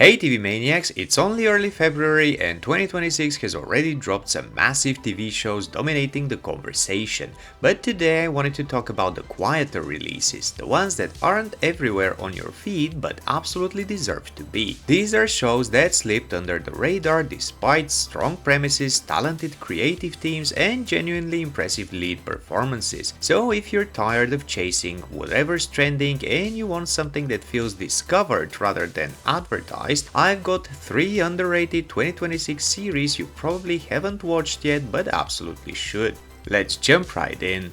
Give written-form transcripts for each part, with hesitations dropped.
Hey TV Maniacs, it's only early February and 2026 has already dropped some massive TV shows dominating the conversation. But today I wanted to talk about the quieter releases, the ones that aren't everywhere on your feed but absolutely deserve to be. These are shows that slipped under the radar despite strong premises, talented creative teams and genuinely impressive lead performances. So if you're tired of chasing whatever's trending and you want something that feels discovered rather than advertised, I've got 3 underrated 2026 series you probably haven't watched yet but absolutely should. Let's jump right in.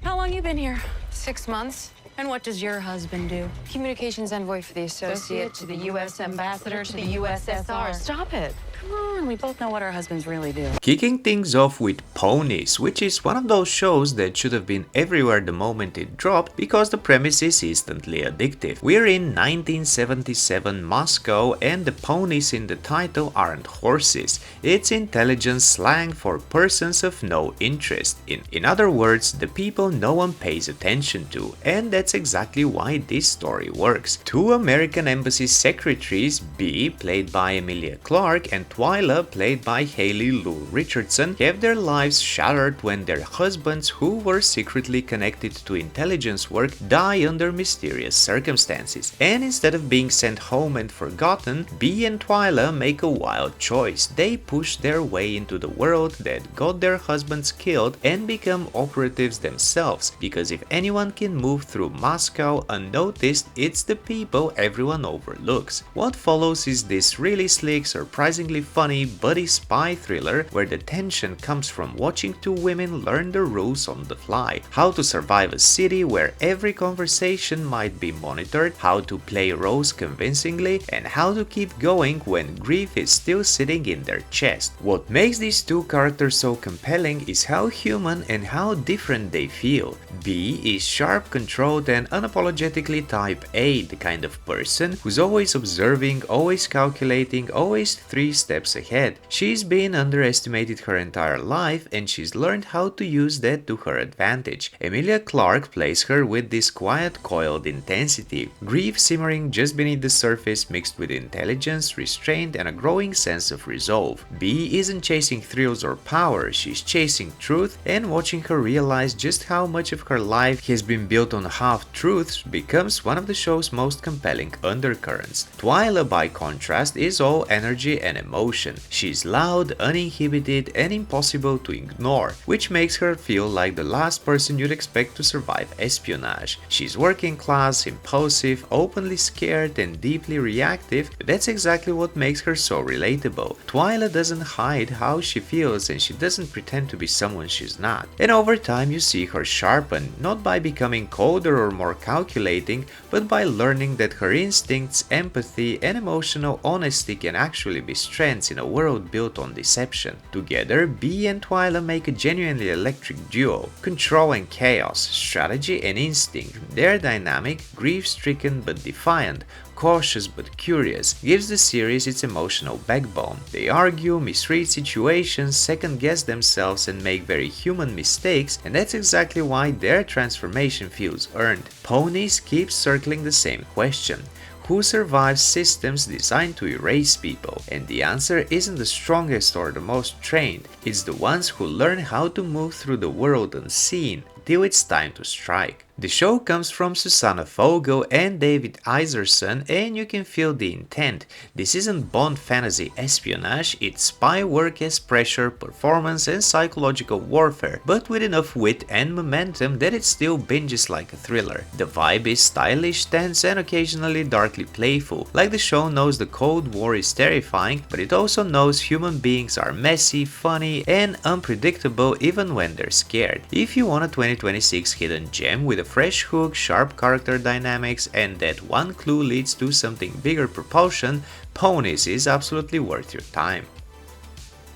How long you been here? 6 months. And what does your husband do? Communications envoy for the associate to the U.S. ambassador to the USSR. Stop it. Come on, we both know what our husbands really do. Kicking things off with Ponies, which is one of those shows that should have been everywhere the moment it dropped because the premise is instantly addictive. We're in 1977 Moscow and the ponies in the title aren't horses. It's intelligence slang for persons of no interest. In other words, the people no one pays attention to, and that's exactly why this story works. 2 American embassy secretaries, B, played by Emilia Clarke, and Twyla, played by Haley Lou Richardson, have their lives shattered when their husbands, who were secretly connected to intelligence work, die under mysterious circumstances. And instead of being sent home and forgotten, B and Twyla make a wild choice. They push their way into the world that got their husbands killed and become operatives themselves, because if anyone can move through Moscow unnoticed, it's the people everyone overlooks. What follows is this really slick, surprisingly funny buddy spy thriller where the tension comes from watching 2 women learn the rules on the fly, how to survive a city where every conversation might be monitored, how to play roles convincingly, and how to keep going when grief is still sitting in their chest. What makes these 2 characters so compelling is how human and how different they feel. B is sharp, controlled, and unapologetically type A, the kind of person who's always observing, always calculating, always 3 steps ahead. She's been underestimated her entire life and she's learned how to use that to her advantage. Emilia Clarke plays her with this quiet, coiled intensity, grief simmering just beneath the surface mixed with intelligence, restraint, and a growing sense of resolve. B isn't chasing thrills or power, she's chasing truth, and watching her realize just how much of her life has been built on half-truths becomes one of the show's most compelling undercurrents. Twyla, by contrast, is all energy and emotion. She's loud, uninhibited, and impossible to ignore, which makes her feel like the last person you'd expect to survive espionage. She's working class, impulsive, openly scared, and deeply reactive, but that's exactly what makes her so relatable. Twyla doesn't hide how she feels and she doesn't pretend to be someone she's not. And over time you see her sharpen, not by becoming colder or more calculating, but by learning that her instincts, empathy, and emotional honesty can actually be strengths in a world built on deception. Together, B and Twyla make a genuinely electric duo. Control and chaos, strategy and instinct. Their dynamic, grief-stricken but defiant, cautious but curious, gives the series its emotional backbone. They argue, misread situations, second-guess themselves and make very human mistakes, and that's exactly why their transformation feels earned. Ponies keeps circling the same question. Who survives systems designed to erase people? And the answer isn't the strongest or the most trained, it's the ones who learn how to move through the world unseen till it's time to strike. The show comes from Susanna Fogel and David Iserson, and you can feel the intent. This isn't Bond fantasy espionage, it's spy work as pressure, performance and psychological warfare, but with enough wit and momentum that it still binges like a thriller. The vibe is stylish, tense and occasionally darkly playful, like the show knows the Cold War is terrifying, but it also knows human beings are messy, funny and unpredictable even when they're scared. If you want a 2026 hidden gem with a fresh hook, sharp character dynamics, and that one clue leads to something bigger propulsion, Ponies is absolutely worth your time.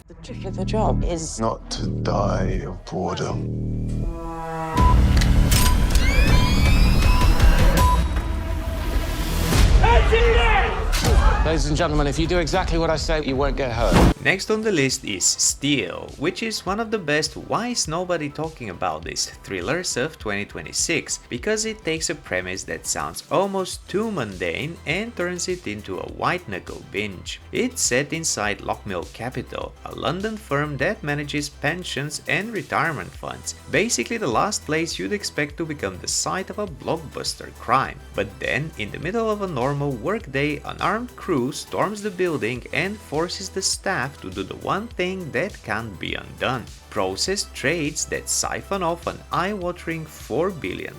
The trick of the job is not to die of boredom. Ladies and gentlemen, if you do exactly what I say, you won't get hurt. Next on the list is Steel, which is one of the best "why is nobody talking about this" thrillers of 2026, because it takes a premise that sounds almost too mundane and turns it into a white-knuckle binge. It's set inside Lockmill Capital, a London firm that manages pensions and retirement funds, basically the last place you'd expect to become the site of a blockbuster crime. But then, in the middle of a normal workday, an armed crew storms the building and forces the staff to do the one thing that can't be undone: process trades that siphon off an eye-watering £4 billion.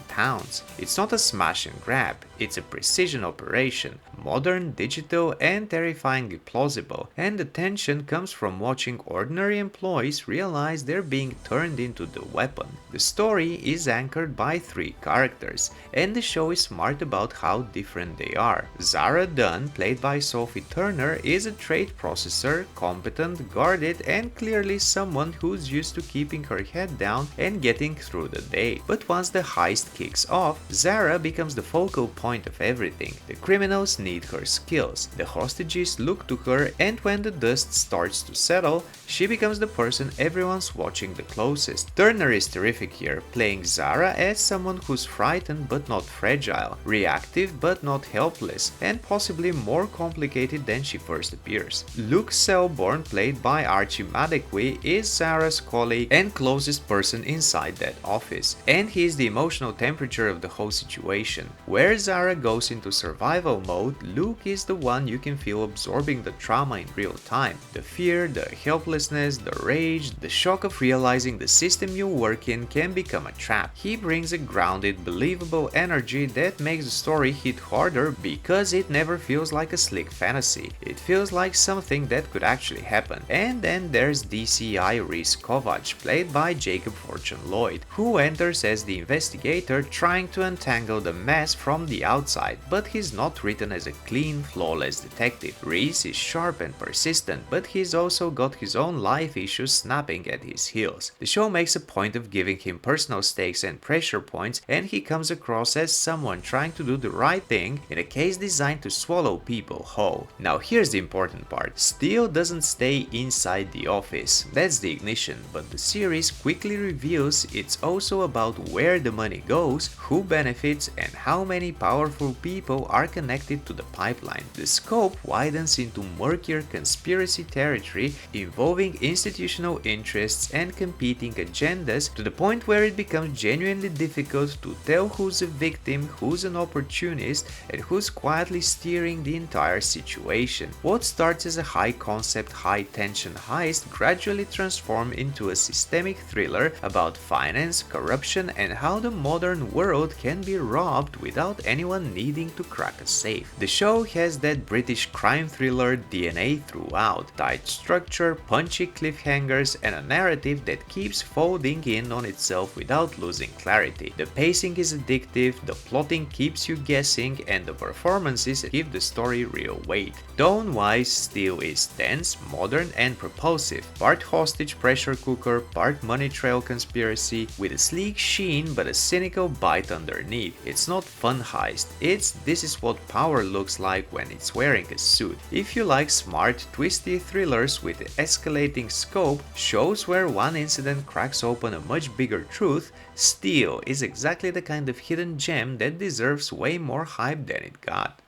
It's not a smash and grab, it's a precision operation, modern, digital, and terrifyingly plausible, and the tension comes from watching ordinary employees realize they're being turned into the weapon. The story is anchored by 3 characters, and the show is smart about how different they are. Zara Dunn, played by Sophie Turner, is a trade processor, competent, guarded, and clearly someone who's used to keeping her head down and getting through the day. But once the heist kicks off, Zara becomes the focal point of everything. The criminals need her skills, the hostages look to her, and when the dust starts to settle, she becomes the person everyone's watching the closest. Turner is terrific here, playing Zara as someone who's frightened but not fragile, reactive but not helpless, and possibly more complicated than she first appears. Luke Selborn, played by Archie Madekwe, is Zara's colleague and closest person inside that office, and he is the emotional temperature of the whole situation. Where Zara goes into survival mode, Luke is the one you can feel absorbing the trauma in real time. The fear, the helplessness, the rage, the shock of realizing the system you work in can become a trap. He brings a grounded, believable energy that makes the story hit harder because it never feels like a slick fantasy. It feels like something that could actually happen. And then there's DCI Rhys Kovac, played by Jacob Fortune-Lloyd, who enters as the investigator trying to untangle the mess from the outside, but he's not written as a clean, flawless detective. Rhys is sharp and persistent, but he's also got his own life issues snapping at his heels. The show makes a point of giving him personal stakes and pressure points, and he comes across as someone trying to do the right thing in a case designed to swallow people whole. Now here's the important part. Steel doesn't stay inside the office, that's the ignition, but the series quickly reveals it's also about where the money goes, who benefits, and how many powerful people are connected to the pipeline. The scope widens into murkier conspiracy territory involving institutional interests and competing agendas, to the point where it becomes genuinely difficult to tell who's a victim, who's an opportunist, and who's quietly steering the entire situation. What starts as a high-concept, high-tension heist gradually transforms into a systemic thriller about finance, corruption, and how the modern world can be robbed without anyone needing to crack a safe. The show has that British crime thriller DNA throughout: tight structure, punchy cliffhangers, and a narrative that keeps folding in on itself without losing clarity. The pacing is addictive, the plotting keeps you guessing, and the performances give the story real weight. Tone-wise, Steel is tense, modern, and propulsive, part hostage pressure cooker, part money trail conspiracy, with a sleek sheen but a cynical bite underneath. It's not fun heist, it's this is what power looks like when it's wearing a suit. If you like smart, twisty thrillers with escalating scope, shows where one incident cracks open a much bigger truth, Steel is exactly the kind of hidden gem that deserves way more hype than it got.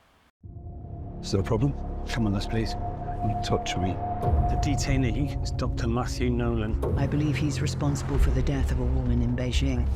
Is there a problem? Come on, let's please. Don't touch me. The detainee is Dr. Matthew Nolan. I believe he's responsible for the death of a woman in Beijing.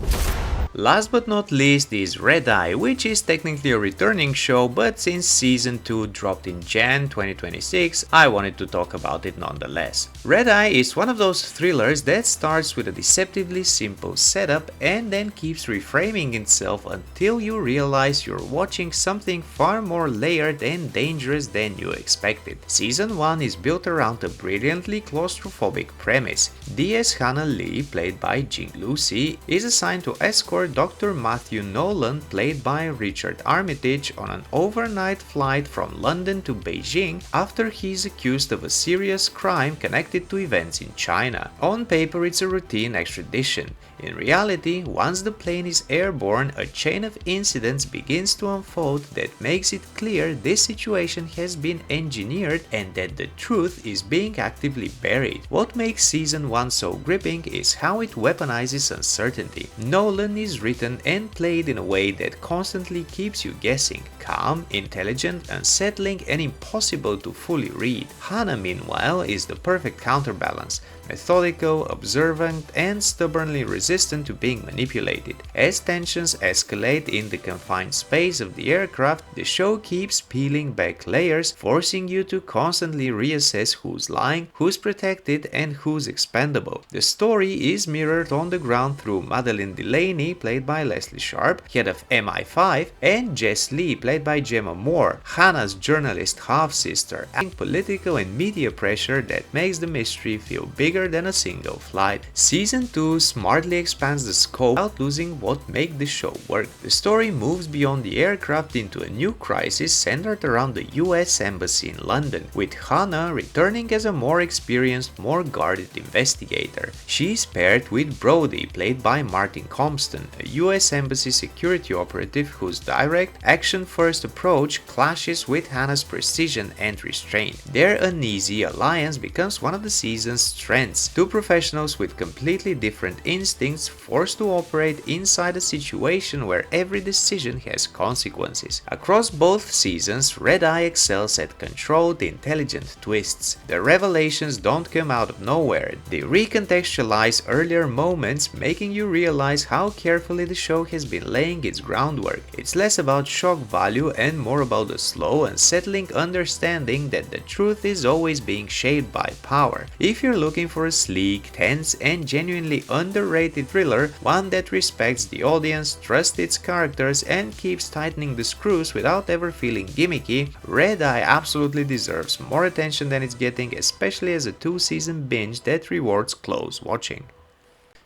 Last but not least is Red Eye, which is technically a returning show, but since season 2 dropped in Jan 2026, I wanted to talk about it nonetheless. Red Eye is one of those thrillers that starts with a deceptively simple setup and then keeps reframing itself until you realize you're watching something far more layered and dangerous than you expected. Season 1 is built around a brilliantly claustrophobic premise. DS Hannah Lee, played by Jing Lucy, is assigned to escort Dr. Matthew Nolan, played by Richard Armitage, on an overnight flight from London to Beijing after he is accused of a serious crime connected to events in China. On paper, it's a routine extradition. In reality, once the plane is airborne, a chain of incidents begins to unfold that makes it clear this situation has been engineered and that the truth is being actively buried. What makes season 1 so gripping is how it weaponizes uncertainty. Nolan is written and played in a way that constantly keeps you guessing. Calm, intelligent, unsettling, and impossible to fully read. Hannah, meanwhile, is the perfect counterbalance. Methodical, observant, and stubbornly resistant to being manipulated. As tensions escalate in the confined space of the aircraft, the show keeps peeling back layers, forcing you to constantly reassess who's lying, who's protected, and who's expendable. The story is mirrored on the ground through Madeline Delaney, played by Leslie Sharp, head of MI5, and Jess Lee, played by Gemma Moore, Hannah's journalist half-sister, adding political and media pressure that makes the mystery feel bigger than a single flight. Season 2 smartly expands the scope without losing what makes the show work. The story moves beyond the aircraft into a new crisis centered around the US Embassy in London, with Hannah returning as a more experienced, more guarded investigator. She is paired with Brody, played by Martin Compston, a US Embassy security operative whose direct, action-first approach clashes with Hannah's precision and restraint. Their uneasy alliance becomes one of the season's strengths. Two professionals with completely different instincts forced to operate inside a situation where every decision has consequences. Across both seasons, Red Eye excels at controlled, intelligent twists. The revelations don't come out of nowhere. They recontextualize earlier moments, making you realize how carefully the show has been laying its groundwork. It's less about shock value and more about the slow, unsettling understanding that the truth is always being shaped by power. If you're looking for a sleek, tense, and genuinely underrated thriller, one that respects the audience, trusts its characters, and keeps tightening the screws without ever feeling gimmicky, Red Eye absolutely deserves more attention than it's getting, especially as a 2-season binge that rewards close watching.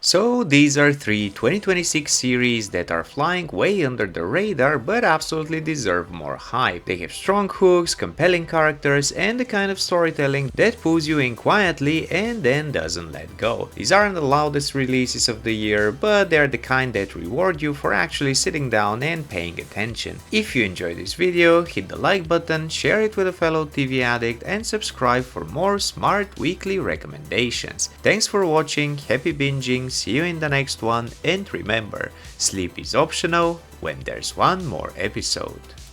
So these are 3 2026 series that are flying way under the radar but absolutely deserve more hype. They have strong hooks, compelling characters, and the kind of storytelling that pulls you in quietly and then doesn't let go. These aren't the loudest releases of the year, but they're the kind that reward you for actually sitting down and paying attention. If you enjoyed this video, hit the like button, share it with a fellow TV addict, and subscribe for more smart weekly recommendations. Thanks for watching, happy binging, see you in the next one, and remember, sleep is optional when there's one more episode.